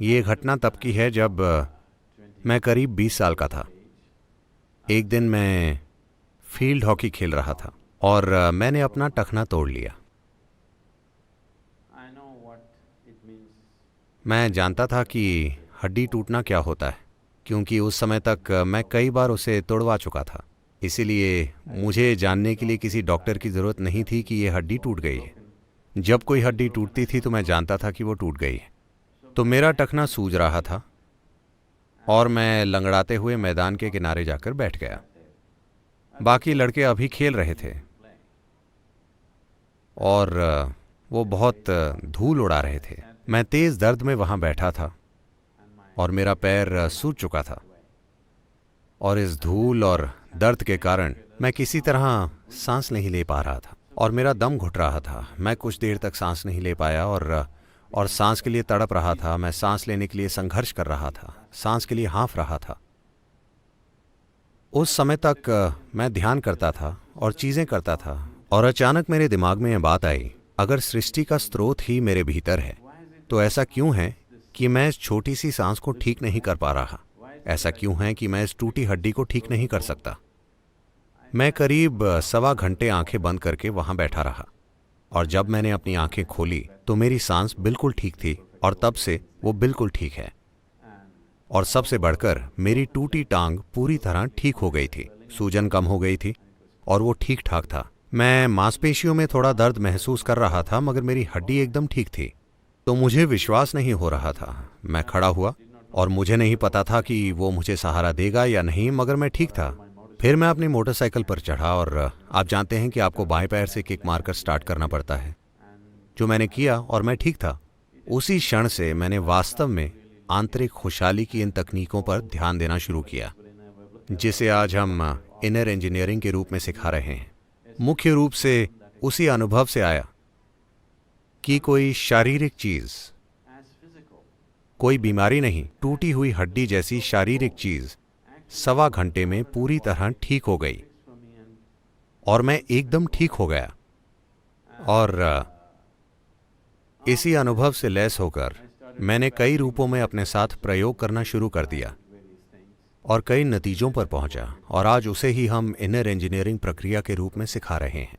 ये घटना तब की है जब मैं करीब 20 साल का था। एक दिन मैं फील्ड हॉकी खेल रहा था और मैंने अपना टखना तोड़ लिया। मैं जानता था कि हड्डी टूटना क्या होता है, क्योंकि उस समय तक मैं कई बार उसे तोड़वा चुका था। इसीलिए मुझे जानने के लिए किसी डॉक्टर की ज़रूरत नहीं थी कि ये हड्डी टूट गई है। जब कोई हड्डी टूटती थी तो मैं जानता था कि वो टूट गई है। तो मेरा टखना सूज रहा था और मैं लंगड़ाते हुए मैदान के किनारे जाकर बैठ गया। बाकी लड़के अभी खेल रहे थे और वो बहुत धूल उड़ा रहे थे। मैं तेज़ दर्द में वहाँ बैठा था और मेरा पैर सूज चुका था, और इस धूल और दर्द के कारण मैं किसी तरह सांस नहीं ले पा रहा था और मेरा दम घुट रहा था। मैं कुछ देर तक सांस नहीं ले पाया और सांस के लिए तड़प रहा था। मैं सांस लेने के लिए संघर्ष कर रहा था, सांस के लिए हाँफ रहा था। उस समय तक मैं ध्यान करता था और चीज़ें करता था, और अचानक मेरे दिमाग में यह बात आई, अगर सृष्टि का स्रोत ही मेरे भीतर है तो ऐसा क्यों है कि मैं इस छोटी सी सांस को ठीक नहीं कर पा रहा? ऐसा क्यों है कि मैं इस टूटी हड्डी को ठीक नहीं कर सकता? मैं करीब सवा घंटे आंखें बंद करके वहां बैठा रहा, और जब मैंने अपनी आंखें खोली तो मेरी सांस बिल्कुल ठीक थी, और तब से वो बिल्कुल ठीक है। और सबसे बढ़कर मेरी टूटी टांग पूरी तरह ठीक हो गई थी, सूजन कम हो गई थी और वो ठीक ठाक था। मैं मांसपेशियों में थोड़ा दर्द महसूस कर रहा था, मगर मेरी हड्डी एकदम ठीक थी। तो मुझे विश्वास नहीं हो रहा था। मैं खड़ा हुआ और मुझे नहीं पता था कि वो मुझे सहारा देगा या नहीं, मगर मैं ठीक था। फिर मैं अपनी मोटरसाइकिल पर चढ़ा, और आप जानते हैं कि आपको बाएं पैर से किक मारकर स्टार्ट करना पड़ता है, जो मैंने किया, और मैं ठीक था। उसी क्षण से मैंने वास्तव में आंतरिक खुशहाली की इन तकनीकों पर ध्यान देना शुरू किया, जिसे आज हम इनर इंजीनियरिंग के रूप में सिखा रहे हैं। मुख्य रूप से उसी अनुभव से आया कि कोई शारीरिक चीज, कोई बीमारी नहीं, टूटी हुई हड्डी जैसी शारीरिक चीज सवा घंटे में पूरी तरह ठीक हो गई, और मैं एकदम ठीक हो गया। और इसी अनुभव से लैस होकर मैंने कई रूपों में अपने साथ प्रयोग करना शुरू कर दिया और कई नतीजों पर पहुंचा, और आज उसे ही हम इनर इंजीनियरिंग प्रक्रिया के रूप में सिखा रहे हैं।